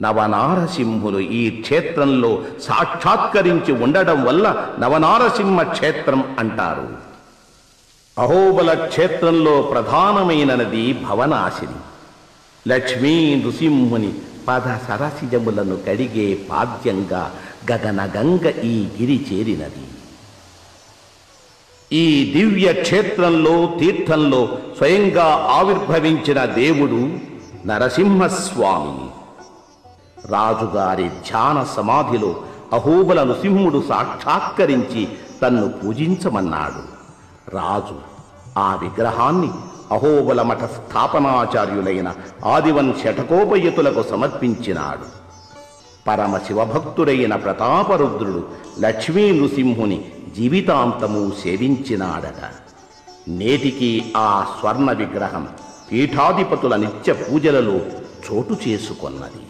నవనారసింహులు ఈ క్షేత్రంలో సాక్షాత్కరించి ఉండడం వల్ల నవనారసింహ క్షేత్రం అంటారు. అహోబల క్షేత్రంలో ప్రధానమైన నది భవనాశిని. లక్ష్మీ నృసింహుని పద సరసిజములను కడిగే పాద్యంగా గగనగంగ ఈ గిరి చేరినది. ఈ దివ్య క్షేత్రంలో తీర్థంలో స్వయంగా ఆవిర్భవించిన దేవుడు నరసింహస్వామి. రాజుగారి ధ్యాన సమాధిలో అహోబల నృసింహుడు సాక్షాత్కరించి తన్ను పూజించమన్నాడు. రాజు ఆ విగ్రహాన్ని అహోబల మఠ స్థాపనాచార్యులైన ఆదివన్ శఠకోపయతులకు సమర్పించినాడు. పరమశివభక్తుడైన ప్రతాపరుద్రుడు లక్ష్మీ నృసింహుని జీవితాంతము సేవించినాడట. నేటికి ఆ స్వర్ణ విగ్రహం పీఠాధిపతుల నిత్య పూజలలో చోటు చేసుకొన్నది.